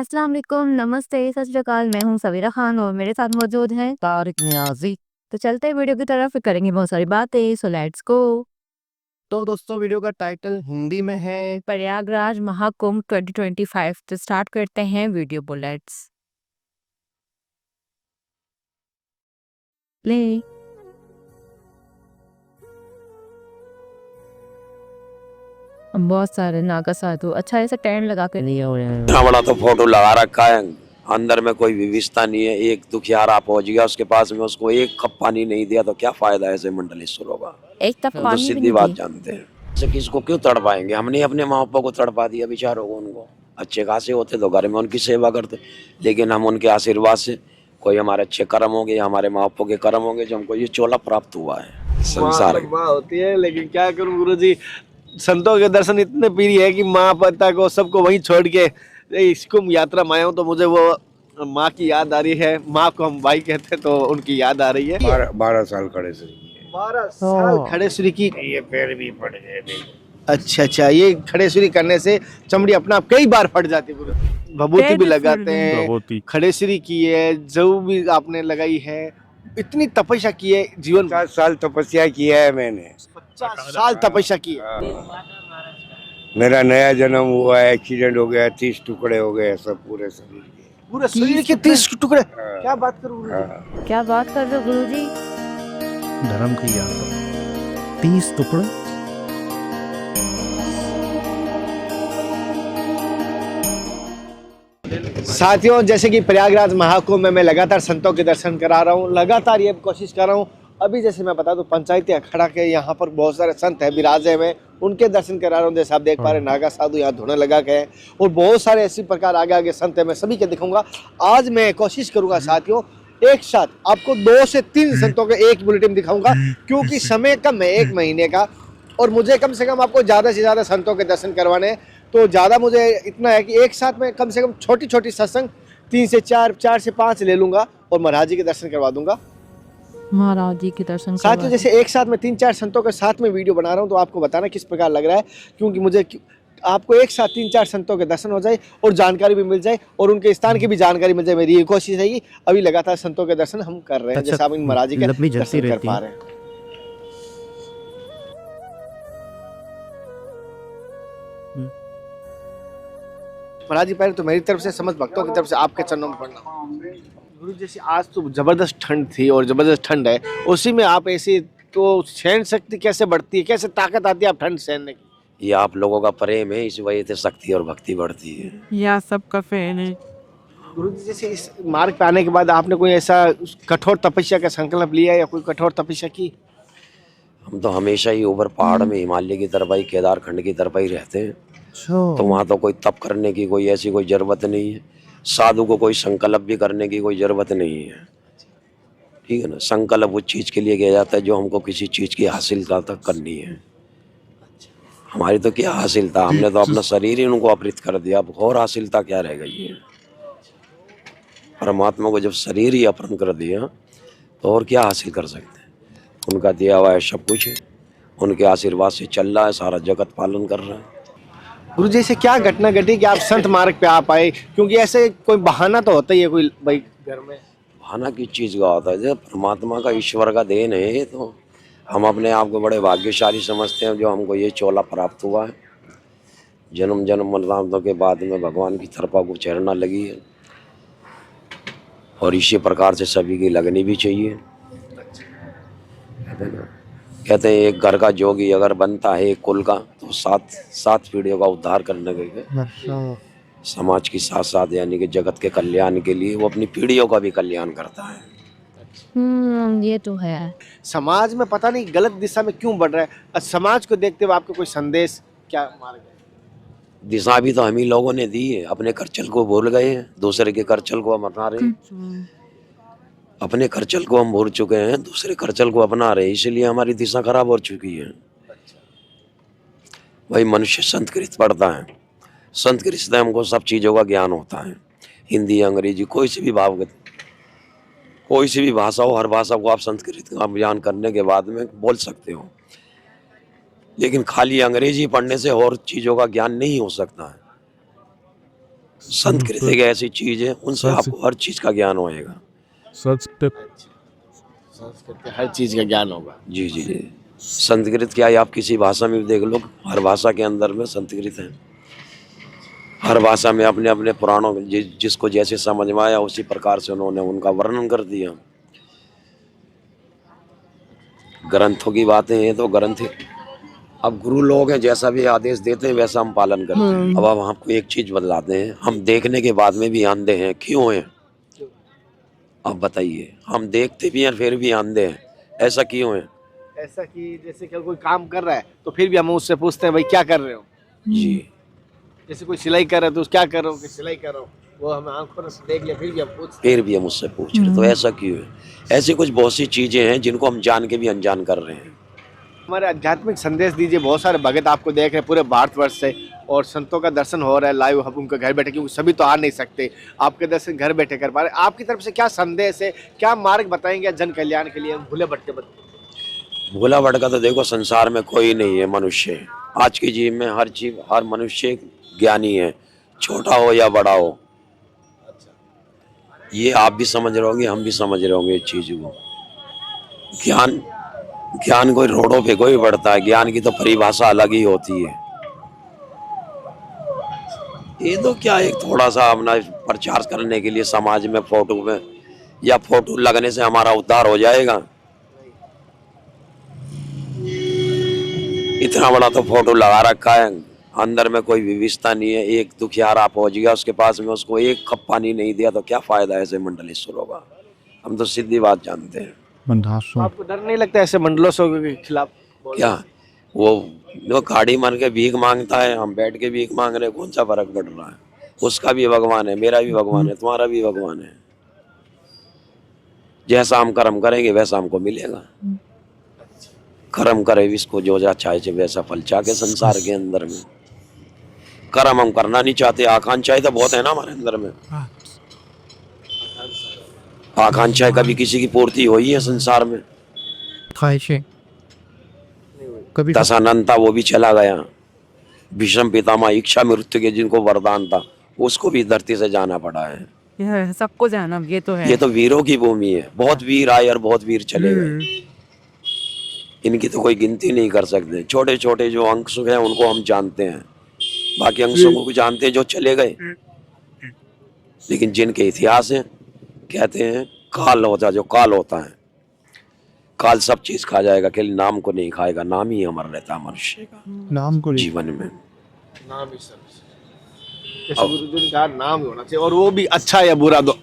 अस्सलाम वालेकुम, नमस्ते, सत श्री अकाल। मैं हूँ सवीरा खान और मेरे साथ मौजूद हैं तारिक नियाज़ी। तो चलते हैं वीडियो की तरफ, फिर करेंगे बहुत सारी बातें। So let's go. तो दोस्तों वीडियो का टाइटल हिंदी में है प्रयागराज महाकुंभ 2025। तो स्टार्ट करते हैं वीडियो बुलेट्स। प्ले। बहुत सारे नागा साधु अच्छा ऐसा टेंट लगा कर लिए हुए हैं। इतना बड़ा तो फोटो लगा रखा है, अंदर में कोई व्यवस्था नहीं है। एक दुखियारा पहुंच गया उसके पास में, उसको एक कप पानी नहीं दिया तो क्या फायदा है ऐसे मंडलेश्वरों का। एक तक हम तो पानी भी सीधी नहीं बात दी। जानते हैं, ऐसे किसको क्यों तड़पाएंगे। हमने अपने माँ बाप को तड़पा दिया बेचारों को। उनको अच्छे खासे होते तो घर में उनकी सेवा करते, लेकिन हम उनके आशीर्वाद से, कोई हमारे अच्छे कर्म होंगे, हमारे माँ बापों के कर्म होंगे, जो हमको ये चोला प्राप्त हुआ है संसार माँ माँ होती है, लेकिन क्या करूं गुरुजी, संतों के दर्शन इतने प्रिय है कि माँ पिता को सबको वहीं छोड़ के इस कुंभ यात्रा में आया हूं, तो मुझे वो माँ की याद आ रही है। माँ को हम भाई कहते तो उनकी याद आ रही है। 12 साल खड़े से 12 साल खड़ेश्वरी की। ये पैर भी पड़ गए थे। अच्छा अच्छा, ये खड़ेश्वरी करने से चमड़ी अपना आप कई बार फट जाती है गुरु। भभूति भी लगाते हैं, खड़ेश्वरी की है, जऊ भी आपने लगाई है, इतनी तपस्या की है जीवन। 50 साल तपस्या किया है मैंने। 50 साल तपस्या की है। मेरा नया जन्म हुआ है, एक्सीडेंट हो गया, 30 टुकड़े हो गए सब पूरे शरीर के। पूरे शरीर के 30 टुकड़े। क्या बात करूं गुरुजी? हाँ। क्या बात कर रहे हो गुरुजी? धर्म की यात्रा 30 टुकड़े। साथियों, जैसे कि प्रयागराज महाकुंभ में मैं लगातार संतों के दर्शन करा रहा हूँ, लगातार ये कोशिश कर रहा हूँ। अभी जैसे मैं बता दूं, पंचायती अखाड़ा के यहाँ पर बहुत सारे संत हैं विराजे में, उनके दर्शन करा रहा हूँ। जैसे आप देख पा रहे हैं, नागा साधु यहाँ धुने लगा के हैं और बहुत सारे ऐसी प्रकार आगे आगे संत हैं, मैं सभी के दिखाऊंगा। आज मैं कोशिश करूंगा साथियों, एक साथ आपको 2 से 3 संतों के एक बुलेटिन दिखाऊंगा, क्योंकि समय कम है, 1 महीने का, और मुझे कम से कम आपको ज़्यादा से ज़्यादा संतों के दर्शन करवाने हैं। तो ज़्यादा मुझे इतना है कि एक साथ में कम से कम छोटी छोटी सत्संग 3 से 4, 4 से 5 ले लूंगा और महाराज जी के दर्शन करवा दूंगा। महाराज जी के दर्शन साथियों, जैसे एक साथ में 3-4 संतों के साथ में वीडियो बना रहा हूँ, तो आपको बताना किस प्रकार लग रहा है, क्योंकि मुझे आपको एक साथ 3-4 संतों के दर्शन हो जाए और जानकारी भी मिल जाए और उनके स्थान की भी जानकारी मिल जाए। मेरी ये कोशिश है कि अभी लगातार संतों के दर्शन हम कर रहे हैं। जैसे आप इन महाराज जी के दर्शन कर पा रहे हैं। महाराज जी, पहले तो मेरी तरफ से, समझ भक्तों की तरफ से आपके चरणों में पड़ना। गुरु, जैसे आज तो जबरदस्त ठंड थी और जबरदस्त ठंड है, उसी में आप ऐसे तो सहन शक्ति कैसे बढ़ती है, कैसे ताकत आती है आप ठंड सहने की? ये आप लोगों का प्रेम है, इस वजह से शक्ति और भक्ति बढ़ती है। या सबका फैन है गुरु जी। जैसे इस मार्ग पे आने के बाद आपने कोई ऐसा कठोर तपस्या का संकल्प लिया या कोई कठोर तपस्या की? हम तो हमेशा ही ऊपर पहाड़ में, हिमालय की तरफ ही, केदारखंड की तरफ ही रहते हैं। तो वहाँ तो कोई तप करने की कोई ऐसी कोई जरूरत नहीं है। साधु को कोई संकल्प भी करने की कोई जरूरत नहीं है, ठीक है ना। संकल्प उस चीज के लिए किया जाता है जो हमको किसी चीज की हासिलता तक करनी है। हमारी तो क्या हासिलता, हमने तो अपना शरीर ही उनको अपहृत कर दिया, अब और हासिलता क्या रह गई है। परमात्मा को जब शरीर ही अपहरण कर दिया तो और क्या हासिल कर सकते हैं। उनका दिया हुआ है सब कुछ है, उनके आशीर्वाद से चल रहा है, सारा जगत पालन कर रहा है। गुरु जी, से क्या घटना घटी कि आप संत मार्ग पे आ पाए? क्योंकि ऐसे कोई बहाना तो होता ही है कोई भाई घर में। बहाना किस चीज का होता है, जब परमात्मा का, ईश्वर का देन है, तो हम अपने आप को बड़े भाग्यशाली समझते हैं जो हमको ये चोला प्राप्त हुआ है। जन्म जन्म मरणांतों के बाद में भगवान की कृपा को चढ़ना लगी है, और इसी प्रकार से सभी की लगनी भी चाहिए। कहते हैं एक घर का जोगी अगर बनता है एक कुल का, तो 7 पीढ़ियों का उद्धार करने के, समाज की साथ साथ यानी कि जगत के कल्याण के लिए वो अपनी पीढ़ियों का भी कल्याण करता है। ये तो है। समाज में पता नहीं गलत दिशा में क्यों बढ़ रहा है, समाज को देखते हुए आपको कोई संदेश क्या मार्ग है? दिशा भी तो हम ही लोगों ने दी है, अपने करचल को भूल गए हैं, दूसरे के करचल को हम अपना रहे हैं। अपने करचल को हम भूल चुके हैं, दूसरे करचल को अपना रहे हैं, इसलिए हमारी दिशा खराब हो चुकी है। वही मनुष्य संस्कृत पढ़ता है, संस्कृत से हमको सब चीज़ों का ज्ञान होता है। हिंदी, अंग्रेजी, कोई सी भी भाषा हो, हर भाषा को आप संस्कृत का ज्ञान करने के बाद में बोल सकते हो। लेकिन खाली अंग्रेजी पढ़ने से और चीज़ों का ज्ञान नहीं हो सकता है। संस्कृत एक ऐसी चीज है, उनसे आपको हर चीज का ज्ञान होएगा। संस्कृत संस्कृत के हर चीज का ज्ञान होगा। जी जी जी। संस्कृत क्या है, आप किसी भाषा में भी देख लो, हर भाषा के अंदर में संस्कृत है। हर भाषा में अपने अपने पुराणों जिसको जैसे समझ में आया उसी प्रकार से उन्होंने उनका वर्णन कर दिया। ग्रंथों की बातें हैं तो ग्रंथ, अब गुरु लोग हैं, जैसा भी आदेश देते हैं वैसा हम पालन करते हैं। अब हम आपको एक चीज बतलाते हैं, हम देखने के बाद में भी अंधे हैं, क्यों हैं? अब बताइए, हम देखते भी हैं फिर भी अंधे हैं, ऐसा क्यों है? ऐसा कि जैसे कि कोई काम कर रहा है तो फिर भी हम उससे पूछते हैं भाई क्या कर रहे हो। जी। जैसे कोई सिलाई कर रहा है तो क्या कर रहा हो, कि सिलाई कर रहा हूँ, वो हमें आंखों से देख लिया फिर भी हम पूछते फिर भी हम उससे पूछ रहे, तो ऐसा क्यों है? ऐसी कुछ बहुत सी चीजें हैं जिनको हम जान के भी अनजान कर रहे हैं। हमारे आध्यात्मिक संदेश दीजिए। बहुत सारे भगत आपको देख रहे हैं पूरे भारतवर्ष से, और संतों का दर्शन हो रहा है लाइव, हम उनके घर बैठे, क्योंकि सभी तो आ नहीं सकते, आपके दर्शन घर बैठे कर पा रहे। आपकी तरफ से क्या संदेश है, क्या मार्ग बताएंगे जन कल्याण के लिए? भूले भटके भोला भटका तो देखो संसार में कोई नहीं है, मनुष्य है। आज की जीव में हर जीव, हर मनुष्य ज्ञानी है, छोटा हो या बड़ा हो। ये आप भी समझ रहे होंगे, हम भी समझ रहे होंगे इस चीज को। ज्ञान कोई रोडों पे कोई बढ़ता है, ज्ञान की तो परिभाषा अलग ही होती है। ये तो क्या, एक थोड़ा सा अपना प्रचार करने के लिए समाज में फोटो में, या फोटो लगने से हमारा उद्धार हो जाएगा? इतना बड़ा तो फोटो लगा रखा है, अंदर में कोई विविधता नहीं है। एक दुखियारा पहुंच गया उसके पास में, उसको एक कप पानी नहीं दिया तो क्या फायदा ऐसे मंडलेश्वरों का? हम तो सीधी बात जानते हैं। आपको डर नहीं लगता ऐसे मंडलों के खिलाफ? क्या वो गाड़ी मान के भीख मांगता है, हम बैठ के भीख मांग रहे, कौन सा फर्क पड़ रहा है? उसका भी भगवान है, मेरा भी भगवान है, तुम्हारा भी भगवान है। जैसा हम कर्म करेंगे वैसा हमको मिलेगा। कर्म करे इसको जो चाहे वैसा फल चाहे संसार के अंदर में। कर्म हम करना नहीं चाहते, आकांक्षाएं तो बहुत है ना हमारे अंदर में। आकांक्षाएं कभी किसी की पूर्ति हुई है संसार में? कभी दशानंद था, वो भी चला गया। भीष्म पितामह इच्छा मृत्यु के जिनको वरदान था, उसको भी धरती से जाना पड़ा है। यह सबको जाना, ये तो है। ये तो वीरों की भूमि है, बहुत वीर आए और बहुत वीर चले गए। इनकी तो कोई गिनती नहीं कर सकते। छोटे छोटे जो अंश हैं उनको हम जानते हैं, बाकी अंशों को भी जानते हैं जो चले गए। लेकिन जिनके इतिहास हैं, कहते हैं काल होता, जो काल होता है, काल सब चीज खा जाएगा, केवल नाम को नहीं खाएगा। नाम ही अमर रहता है मनुष्य का नाम को जीवन में। नाम ही सब, जैसे गुरुजी ने कहा नाम ही होना चाहिए, और वो भी अच्छा या बुरा दो।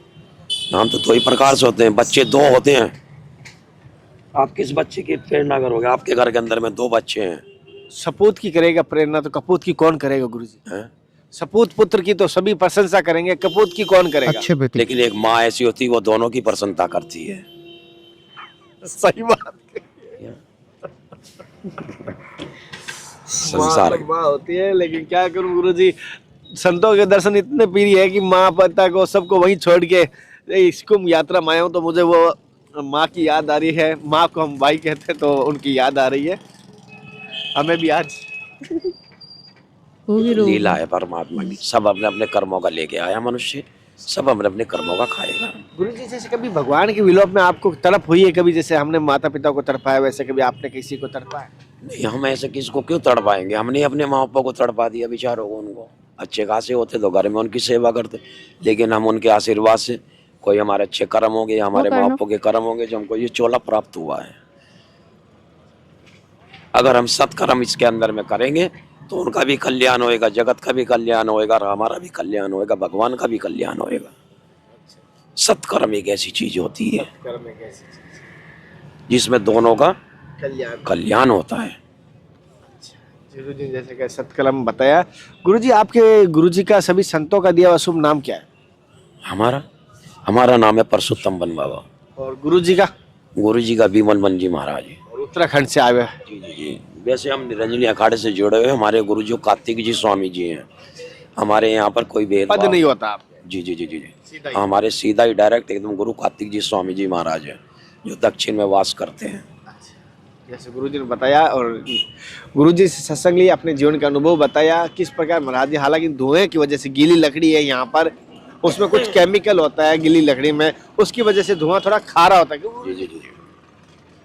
नाम तो दो ही प्रकार से होते हैं, बच्चे दो होते हैं। आप किस बच्चे की प्रेरणा करोगे? आपके घर के अंदर में दो बच्चे हैं, सपूत की करेगा प्रेरणा तो कपूत की कौन करेगा गुरुजी? हैं? सपूत पुत्र की तो सभी प्रशंसा करेंगे, कपूत की कौन करेगा? अच्छे बेटे लेकिन एक माँ ऐसी होती है वो दोनों की प्रसन्नता करती है। सही बात। संसार माँ होती है, लेकिन क्या करूं गुरुजी, संतों के दर्शन इतने प्रिय है कि माँ पिता को सबको वहीं छोड़ के इस कुंभ यात्रा में आया हूं, तो मुझे वो माँ की याद आ रही है। माँ को हम भाई कहते तो उनकी याद आ रही है हमें भी आज। लीला है परमात्मा की, सब अपने अपने कर्मों का लेके आया मनुष्य, सब अपने अपने कर्मों का खाएगा। गुरुजी जैसे कभी भगवान के विलोप में आपको तड़प हुई है? कभी जैसे हमने माता पिता को तड़पाया वैसे कभी आपने किसी को तड़पाया? नहीं, हम ऐसे किसको क्यों तड़पाएंगे? हमने अपने माँ बाप को तड़पा दिया बेचारों को। उनको अच्छे खासे होते तो घर में उनकी सेवा करते, लेकिन हम उनके आशीर्वाद से, कोई हमारे अच्छे कर्म होंगे, हमारे माँ बापों के कर्म होंगे, जो हमको ये चोला प्राप्त हुआ है। अगर हम सत्कर्म इसके अंदर में करेंगे तो उनका भी कल्याण होएगा, जगत का भी कल्याण होएगा, और हमारा भी कल्याण होएगा, भगवान का भी कल्याण होएगा। सत्कर्म एक ऐसी चीज होती है जिसमें दोनों का कल्याण होता है। गुरुजी ने जैसे कि सत्कर्म बताया। गुरुजी आपके गुरुजी का सभी संतों का दिया हुआ शुभ नाम क्या है? हमारा नाम है परसोत्तम बन बाबा। और गुरुजी का? गुरुजी का विमल मन जी महाराज है। और उत्तराखंड से आए हुए? जी जी जी। वैसे हम निरंजनी अखाड़े से जुड़े हुए, हमारे गुरुजी कार्तिक जी स्वामी जी हैं। हमारे यहाँ पर कोई पद भेदभाव नहीं होता आप? जी जी जी जी जी। हमारे सीधा ही डायरेक्ट एकदम गुरु कार्तिक जी स्वामी जी महाराज हैं, जो दक्षिण में वास करते हैं। जैसे गुरुजी ने बताया और गुरुजी से सत्संग लिए अपने जीवन का अनुभव बताया किस प्रकार महाराज जी, हालांकि धुएं की वजह से गीली लकड़ी है यहाँ पर, उसमें कुछ केमिकल होता है गीली लकड़ी में, उसकी वजह से धुआं थोड़ा खारा होता है। क्यों जी जी जी।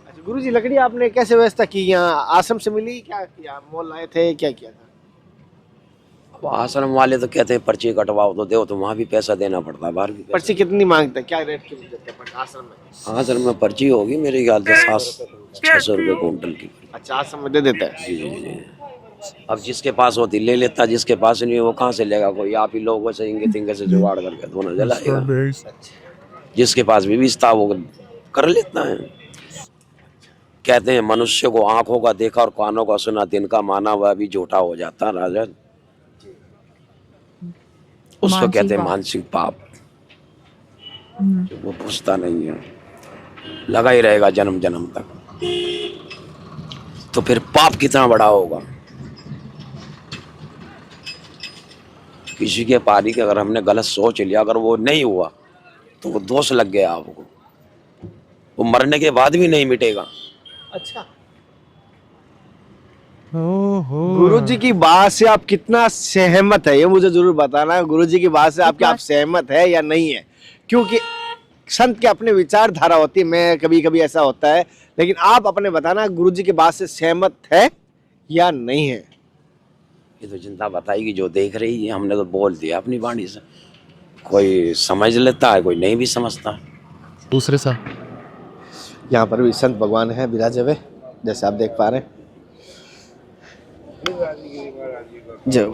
अच्छा गुरुजी, लकड़ी आपने कैसे व्यवस्था की? यहाँ आश्रम से मिली, क्या किया, मोल लाए थे, क्या किया था? अब आश्रम वाले तो कहते हैं पर्ची कटवाओ तो दो, तो वहाँ भी पैसा देना पड़ता है, बाहर भी पर्ची कितनी मांगते हैं, क्या रेट की देते हैं आश्रम में? आश्रम में पर्ची होगी मेरे ख्याल से 600 रुपये क्विंटल की। अच्छा, आश्रम में दे देते हैं। जी जी जी। अब जिसके पास होती ले लेता, जिसके पास नहीं है वो कहाँ से लेगा? कोई आप ही लोगों से इंगे तिंगे से जुगाड़ करके दोनों जलाएगा। Base. जिसके पास भी था वो कर लेता है। कहते हैं मनुष्य को आंखों का देखा और कानों का सुना, दिन का माना हुआ भी झूठा हो जाता है राजा। उसको कहते हैं मानसिक पाप, वो पूछता नहीं है, लगा ही रहेगा जन्म जन्म तक। तो फिर पाप कितना बड़ा होगा? किसी के पारी के अगर हमने गलत सोच लिया, अगर वो नहीं हुआ तो वो दोष लग गया आपको, वो मरने के बाद भी नहीं मिटेगा। अच्छा, ओहो। गुरुजी की बात से आप कितना सहमत है ये मुझे जरूर बताना। गुरुजी की बात से आपके आप सहमत है या नहीं है? क्योंकि संत के अपने विचारधारा होती है, मैं कभी कभी ऐसा होता है, लेकिन आप अपने बताना गुरुजी की बात से सहमत है या नहीं है? ये तो चिंता बताएगी जो देख रही है, हमने तो बोल दिया अपनी वाणी से। कोई समझ लेता है, कोई नहीं भी समझता। दूसरे सा यहाँ पर भी संत भगवान है विराजे हुए, जैसे आप देख पा रहे हैं। जय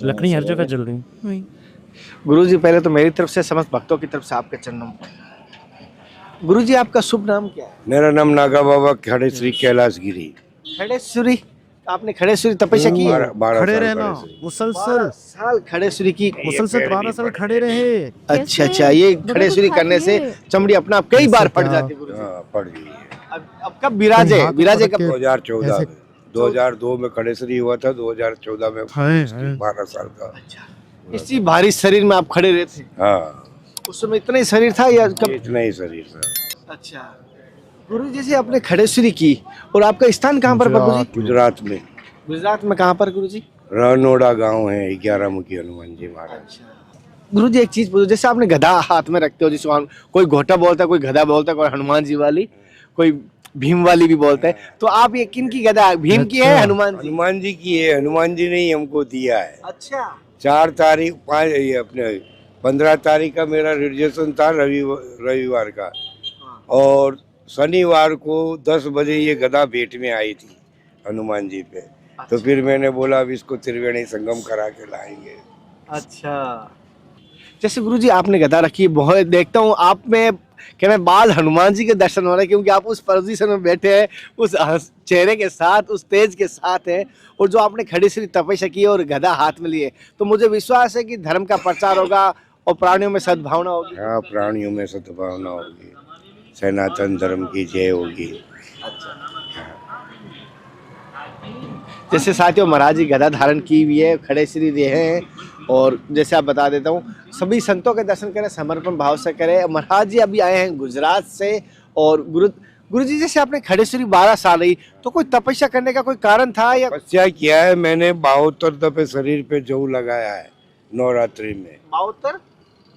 लकड़ी हर जगह जल रही है। गुरुजी, पहले तो मेरी तरफ से समस्त भक्तों की तरफ से आपके चरणों में। गुरुजी, आपका शुभ नाम क्या है? मेरा नाम नागा बाबा खड़े श्री कैलाश गिरी। खड़ेश्वरी। आपने खड़ेश्वरी तपस्या की है? 12 खड़े साल रहना खड़े श्री। मुसलसल 12 साल खड़ेश्वरी की। मुसलसल 12 साल खड़े रहे। अच्छा अच्छा, ये खड़ेश्वरी करने से चमड़ी अपना आप कई बार फट जाती है गुरुजी। हाँ, पड़ गई है। अब कब विराजे? हाथ विराजे पकड़ कब? के 2014 ऐसे- में, 2002 में खड़ेश्वरी हुआ था, 2014 में हैं। 12 साल का। इसी भारी शरीर में आप खड़े रहते? हाँ, उस समय इतना ही शरीर था या कब? इतना ही शरीर था। अच्छा गुरु, जैसे आपने खड़ेश्वरी की और आपका स्थान कहाँ पर गुरुजी? गुजरात में गुजरात में कहाँ पर गुरुजी? रनोड़ा गांव है, 11 मुखी हनुमान जी महाराज। गुरुजी, एक चीज पूछो, जैसे आपने गधा हाथ में रखते हो, जिसको कोई घोटा बोलता है, कोई गधा बोलता है, कोई हनुमान जी वाली, कोई भीम वाली भी बोलते हैं, तो आप ये किन की गधा? भीम की है, हनुमान जी? हनुमान जी की है। हनुमान जी ने ही हमको दिया है। अच्छा 4 तारीख 5 ये अपने 15 तारीख का मेरा रिजर्वेशन था, रविवार का, और शनिवार को 10 बजे ये गधा भेंट में आई थी हनुमान जी पे। तो फिर मैंने बोला अब इसको त्रिवेणी संगम करा के लाएंगे। अच्छा, जैसे गुरुजी आपने गदा रखी, बहुत देखता हूँ आप में क्या मैं बाल हनुमान जी के दर्शन हो रहे हैं, क्योंकि आप उस पोजीशन में बैठे हैं, उस चेहरे के साथ, उस तेज के साथ हैं, और जो आपने खड़ी श्री तपस्या की और गदा हाथ में लिए, तो मुझे विश्वास है कि धर्म का प्रचार होगा और प्राणियों में सद्भावना होगी। हाँ, प्राणियों में सद्भावना होगी, सनातन धर्म की जय होगी। जैसे साथियों, महाराज जी गदा धारण की हुई है, खड़े श्री रहे हैं, और जैसे आप बता देता हूँ, सभी संतों के दर्शन करें, समर्पण भाव से करें। महाराज जी अभी आए हैं गुजरात से, और गुरु जी, जैसे आपने खड़े श्री 12 साल रही, तो कोई तपस्या करने का कोई कारण था या? तपस्या किया है मैंने, 72 दफे शरीर पे जौ लगाया है नवरात्रि में। 72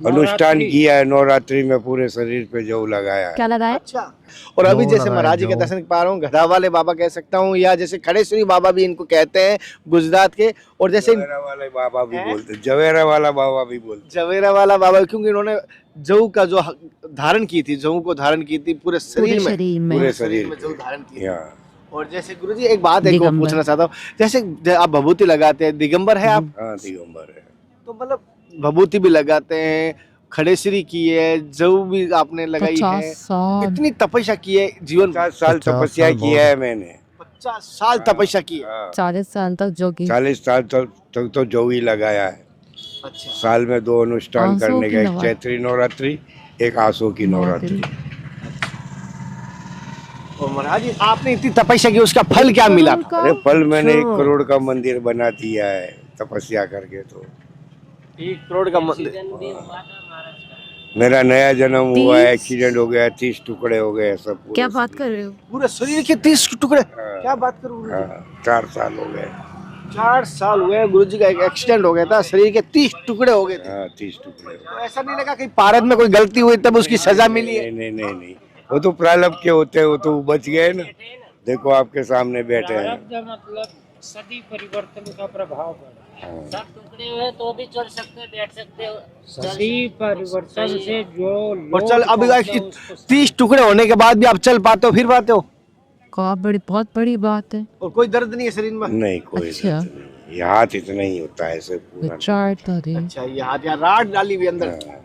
अनुष्ठान किया है नवरात्रि में, पूरे शरीर पे जौ लगाया है। क्या लगा है? अच्छा, और अभी जौ जैसे लगाया, महाराज जी के जौ। दर्शन पा रहा हूँ, गधा वाले बाबा कह सकता हूँ, या जैसे खड़ेश्वरी बाबा भी इनको कहते हैं गुजरात के, और जैसे जवेरा वाले बाबा भी बोलते, जवेरा वाला बाबा भी बोलते। जवेरा वाला बाबा, क्योंकि इन्होंने जौ का जो धारण की थी, जौ को धारण की थी पूरे शरीर में, पूरे शरीर में जौ धारण की थी। हाँ और जैसे गुरुजी एक बात एक और दिगंबर। पूछना चाहता हूँ, जैसे आप भभूति लगाते हैं, दिगंबर है आप, हाँ, दिगंबर है। तो मतलब भभूति भी लगाते हैं, खड़ेश्वरी की है, जौ भी आपने लगाई 50 है, साल इतनी तपस्या की है जीवन 50 साल 50 तपस्या साल किया है मैंने। 50 साल तपस्या की है। हाँ, 40 साल तक जो की 40 साल तक तो जौ ही लगाया है। अच्छा, साल में 2 अनुष्ठान आंसू करने की का, एक नवरात्रि। चैत्री नवरात्रि, एक आसो की नवरात्रि। और महाराज जी आपने इतनी तपस्या की, उसका फल क्या मिला? अरे फल मैंने 1 करोड़ का मंदिर बना दिया है तपस्या करके। तो 1 करोड़ का मंदिर। मेरा नया जन्म हुआ, 30? एक्सीडेंट हो गया, 30 टुकड़े हो गए सब पूरे क्या बात शरीर। कर रहे हो? पूरे शरीर के 30 टुकड़े? हाँ। क्या बात करूँ गुरुजी? हाँ, 4 साल हो गए। 4 साल हुए गुरुजी का एक एक्सीडेंट हो गया था, शरीर के 30 टुकड़े हो गए थे। हाँ, 30 टुकड़े हो तो ऐसा नहीं लगा कि भारत में कोई गलती हुई तब उसकी सजा गए। मिली है? नहीं नहीं नहीं नहीं, वो तो प्रारब्ध के होते हैं, वो तो बच गए ना। देखो आपके सामने बैठे हैं। प्रारब्ध मतलब सदी परिवर्तन का प्रभाव पड़ा। हाँ। सब टुकड़े हुए तो भी चल सकते हैं, बैठ सकते हो। सदी परिवर्तन से जो और चल लोग अभी पहुंचा उसको 30 टुकड़े होने के बाद भी आप चल पाते हो, फिर पाते हो, बहुत बड़ी बात है। और कोई दर्द नहीं है शरीर में? नहीं कोई अच्छा। दर्द नहीं। ये हाथ इतना ही होता है ऐसे पूरा। विचार करे। अच्छा, ये हाथ या राड डाली हुई अंदर, हाँ,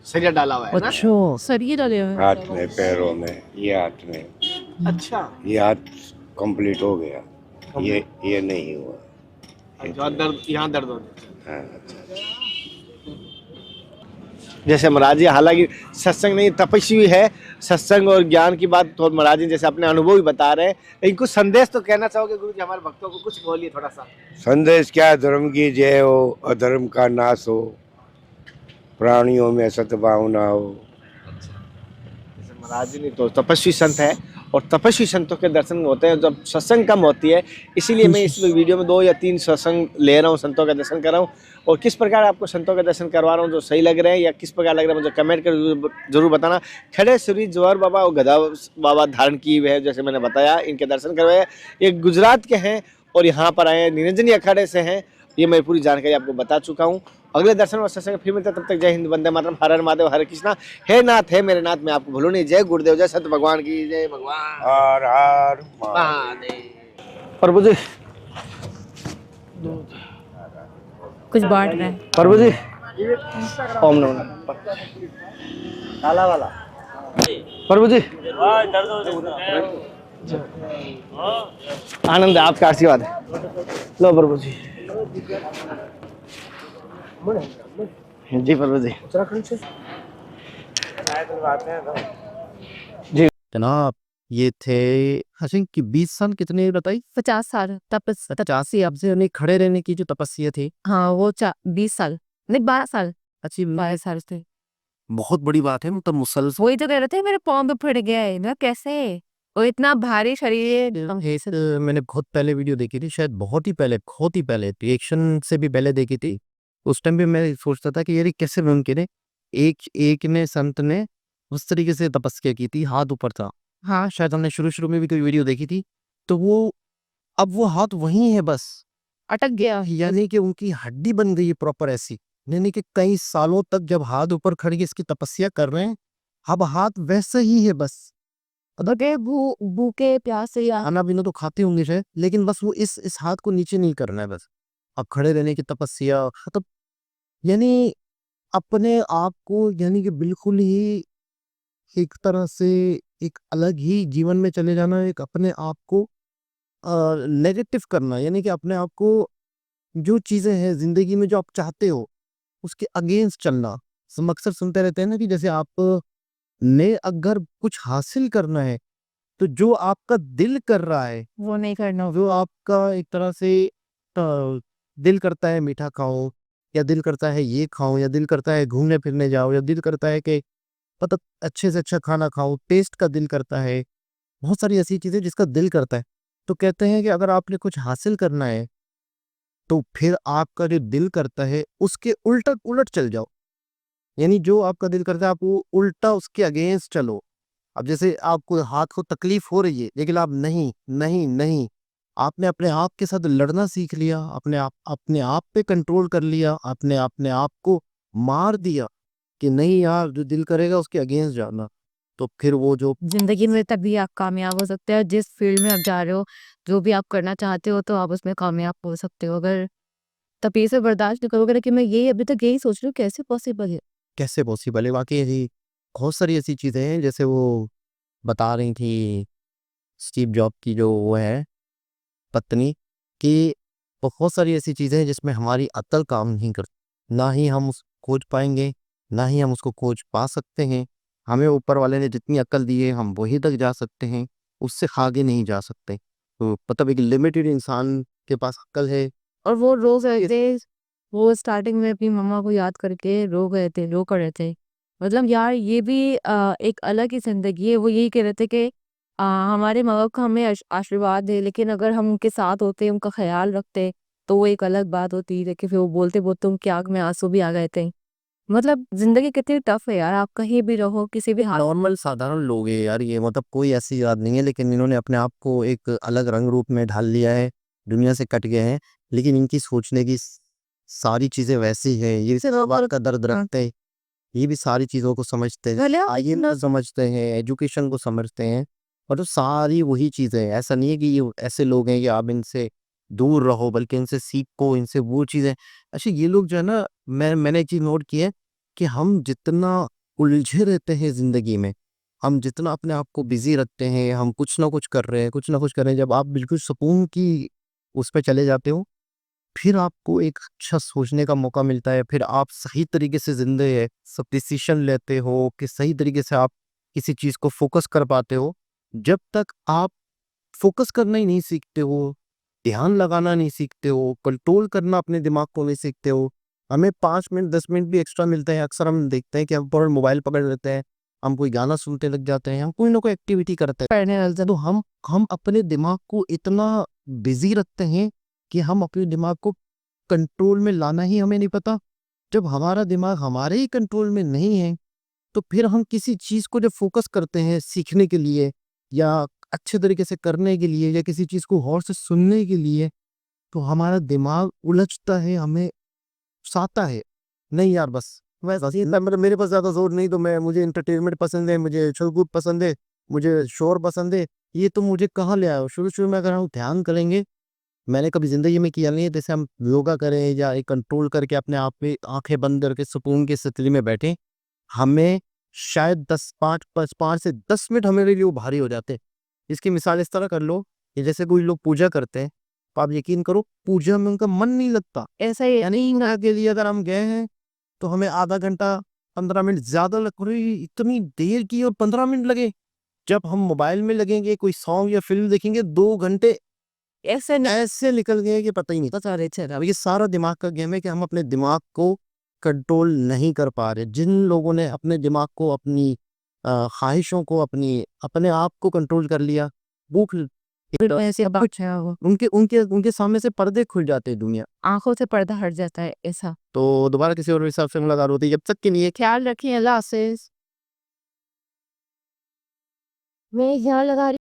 सरिया डाला हुआ है ना? अच्छा सरिये डाले हुए हैं। हाथ में, पैरों में, ये हाथ में, अच्छा, ये हाथ कंप्लीट हो गया, ये नहीं हुआ। जो दर्द, यहाँ दर्द हो रहा है। हाँ, अच्छा। जैसे महाराज जी, हालांकि सत्संग नहीं, तपस्वी है, सत्संग और ज्ञान की बात तो महाराज जी जैसे अपने अनुभव भी बता रहे हैं, लेकिन कुछ संदेश तो कहना चाहोगे गुरु जी हमारे भक्तों को? कुछ बोलिए थोड़ा सा। संदेश क्या? धर्म की जय हो, अधर्म का नाश हो, प्राणियों में सद्भावना हो। जैसे महाराज जी ने तो तपस्वी संत है, और तपस्वी संतों के दर्शन होते हैं जब सत्संग कम होती है, इसीलिए मैं इस वीडियो में 2 या 3 सत्संग ले रहा हूँ, संतों का दर्शन कर रहा हूँ। और किस प्रकार आपको संतों का दर्शन करवा रहा हूँ, जो सही लग रहे हैं या किस प्रकार लग रहा है, मुझे कमेंट कर जरूर बताना। खड़े सूरी जवाहर बाबा और गधा बाबा धारण किए हुए हैं, जैसे मैंने बताया, इनके दर्शन करवाए। ये गुजरात के हैं और यहाँ पर आए निरंजनी अखाड़े से हैं। ये मैं पूरी जानकारी आपको बता चुका हूँ। अगले दर्शन और सत्संग फिर मिलते हैं, तब तक जय हिंद, वंदे मातरम, हर हर महादेव, हरे कृष्णा। हे नाथ, है मेरे नाथ, मैं आपको भूलूं नहीं। जय गुरुदेव, जय सत्य भगवान की जय। भगवान हर हर महादेव। महादेव। प्रभु जी, कुछ बांट रहे हैं। प्रभु जी, ओम नमो नारायण। काला वाला प्रभु जी, आनंद है, आपका आशीर्वाद है। लो प्रभु जी। जी प्रभु जी। उत्तराखंड से जी। जनाब ये थे हसन की 20 साल कितने बताई? 50 साल तपस्या। 85 अब से यानी खड़े रहने की जो तपस्या थी, हाँ वो 20 साल नहीं 12 साल। अच्छी 12 साल थे। बहुत बड़ी बात है। मतलब मुसलसल वही तो कह रहे थे मेरे पाँव पे फट गया है ना, कैसे? और इतना भारी शरीर है। एकदम है सर। मैंने बहुत पहले वीडियो देखी थी, शायद बहुत ही पहले रिएक्शन से भी पहले देखी थी। उस टाइम भी मैं सोचता था कि यार ये कैसे मुमकिन है, एक ने संत ने उस तरीके से तपस्या की थी, हाथ ऊपर था। हाँ शायद हमने शुरू में भी कोई वीडियो देखी थी, तो वो अब वो हाथ वहीं है, बस अटक गया। यानी कि उनकी हड्डी बन गई है प्रॉपर ऐसी। यानी कि कई सालों तक जब हाथ ऊपर खड़ के इसकी तपस्या कर रहे हैं, अब हाथ वैसे ही है बस। अगर भूखे प्यासे या खाना पीना तो खाते होंगे शायद, लेकिन बस वो इस हाथ को नीचे नहीं करना है बस। अब खड़े रहने की तपस्या, मतलब यानी अपने आप को यानी कि बिल्कुल ही एक तरह से एक अलग ही जीवन में चले जाना, एक अपने आप को नेगेटिव करना, यानी कि अपने आप को जो चीजें हैं जिंदगी में जो आप चाहते हो उसके अगेंस्ट चलना। हम अक्सर सुनते रहते हैं ना कि जैसे आप ने अगर कुछ हासिल करना है तो जो आपका दिल कर रहा है, वो नहीं करना। जो आपका एक तरह से दिल करता है मीठा खाओ, या दिल करता है ये खाओ, या दिल करता है घूमने फिरने जाओ, या दिल करता है कि मतलब अच्छे से अच्छा खाना खाओ, टेस्ट का दिल करता है, बहुत सारी ऐसी चीजें जिसका दिल करता है। तो कहते हैं कि अगर आपने कुछ हासिल करना है तो फिर आपका जो दिल करता है उसके उलट चल जाओ। यानी जो आपका दिल करता है आप वो उल्टा उसके अगेंस्ट चलो। अब जैसे आपको हाथ को तकलीफ हो रही है, लेकिन आप नहीं नहीं नहीं, आपने अपने आप के साथ लड़ना सीख लिया, अपने आप पे कंट्रोल कर लिया, आपने अपने आप को मार दिया कि नहीं यार जो दिल करेगा उसके अगेंस्ट जाना, तो फिर वो जो जिंदगी में तभी आप कामयाब हो सकते हैं। जिस फील्ड में आप जा रहे हो, जो भी आप करना चाहते हो, तो आप उसमें कामयाब हो सकते हो। अगर तभी से बर्दाश्त नहीं करोगे, कि मैं यही अभी तक यही सोच रही हूँ, कैसे पॉसिबल है? कैसे पॉसिबल है। वाकई ही बहुत सारी ऐसी चीज़ें हैं, जैसे वो बता रही थी स्टीव जॉब की जो वो है पत्नी, कि बहुत सारी ऐसी चीज़ें हैं जिसमें हमारी अक्ल काम नहीं करती, ना ही हम उस खोज पाएंगे, ना ही हम उसको खोज पा सकते हैं। हमें ऊपर वाले ने जितनी अक्ल दी है हम वहीं तक जा सकते हैं, उससे आगे नहीं जा सकते। तो मतलब एक लिमिटेड इंसान के पास अक्ल है। और वो रो गए थे, वो स्टार्टिंग में अपनी मम्मा को याद करके रो गए थे, रो कर रहे थे। मतलब यार ये भी एक अलग ही ज़िंदगी है। वो यही कह रहे थे कि हमारे माँ-बाप का हमें आशीर्वाद है, लेकिन अगर हम उनके साथ होते, उनका ख़्याल रखते, तो वो एक अलग बात होती। लेकिन फिर वो बोलते-बोलते उनकी आँख में आँसू भी आ गए थे। मतलब ज़िंदगी कितनी टफ़ है यार, आप कहीं भी रहो, किसी भी हाल नॉर्मल साधारण लोग हैं यार ये, मतलब कोई ऐसी बात नहीं है, लेकिन इन्होंने अपने आप को एक अलग रंग रूप में ढाल लिया है, दुनिया से कट गए हैं, लेकिन इनकी सोचने की सारी चीज़ें वैसी हैं, ये बात का दर्द रखते हैं, ये भी सारी चीज़ों को समझते हैं, भले आइए ना समझते हैं, एजुकेशन को समझते हैं, और तो सारी वही चीज़ें हैं। ऐसा नहीं है कि ये ऐसे लोग हैं कि आप इनसे दूर रहो, बल्कि इनसे सीखो, इनसे वो चीज़ें। अच्छा ये लोग जो है ना, मैंने एक चीज़ नोट की है कि हम जितना उलझे रहते हैं ज़िंदगी में, हम जितना अपने आप को बिज़ी रखते हैं, हम कुछ ना कुछ कर रहे हैं, कुछ ना कुछ कर रहे हैं, जब आप बिल्कुल सुकून की उस पे चले जाते हो, फिर आपको एक अच्छा सोचने का मौका मिलता है, फिर आप सही तरीके से ज़िंदे है, सब डिसीज़न लेते हो कि सही तरीके से आप किसी चीज़ को फ़ोकस कर पाते हो। जब तक आप फ़ोकस करना ही नहीं सीखते हो, ध्यान लगाना नहीं सीखते हो, कंट्रोल करना अपने दिमाग को नहीं सीखते हो, हमें 5 मिनट 10 मिनट भी एक्स्ट्रा मिलते हैं, अक्सर हम देखते हैं कि हम पर मोबाइल पकड़ लेते हैं, हम कोई गाना सुनते लग जाते हैं, हम कोई ना कोई एक्टिविटी करते हैं। पढ़ने लग जाते तो हम अपने दिमाग को इतना बिज़ी रखते हैं कि हम अपने दिमाग को कंट्रोल में लाना ही हमें नहीं पता। जब हमारा दिमाग हमारे ही कंट्रोल में नहीं है, तो फिर हम किसी चीज़ को जब फ़ोकस करते हैं सीखने के लिए, या अच्छे तरीके से करने के लिए, या किसी चीज़ को गौर से सुनने के लिए, तो हमारा दिमाग उलझता है, हमें उकसाता है। नहीं यार बस, वैसा ही मतलब मेरे पास ज़्यादा ज़ोर नहीं, तो मुझे एंटरटेनमेंट पसंद है, मुझे उछल-कूद पसंद है, मुझे शोर पसंद है, ये तुम मुझे कहाँ ले आए हो? शुरू-शुरू में अगर हम ध्यान करेंगे, मैंने कभी ज़िंदगी में किया नहीं है, जैसे हम योगा करें या एक कंट्रोल करके अपने आप पे आँखें बंद करके सुकून की स्थिति में बैठें, हमें शायद 5 से 10 मिनट हमारे लिए वो भारी हो जाते हैं। इसकी मिसाल इस तरह कर लो कि जैसे कोई लोग पूजा करते हैं, तो आप यकीन करो पूजा में उनका मन नहीं लगता। ऐसा ही यानी ना के लिए अगर हम गए हैं, तो हमें आधा घंटा 15 मिनट ज़्यादा लग रही, इतनी देर की और 15 मिनट लगे। जब हम मोबाइल में लगेंगे, कोई सॉन्ग या फ़िल्म देखेंगे, 2 घंटे ऐसे निकल गए कि पता ही नहीं पता नहीं चला। अब ये सारा दिमाग का गेम है कि हम अपने दिमाग को कंट्रोल नहीं कर पा रहे। जिन लोगों ने अपने दिमाग को, अपनी ख्वाहिशों को, अपने आप को कंट्रोल कर लिया, वो फिर ऐसे अच्छा हो, उनके उनके उनके सामने से पर्दे खुल जाते हैं दुनिया। आँखों से पर्दा हट जाता है ऐसा। तो दोबारा किसी और हिसाब से मुलाकात होती है, जब तक के लिए ख्याल रखिए, अल्लाह हाफ़िज़। मैं ध्यान लगा रही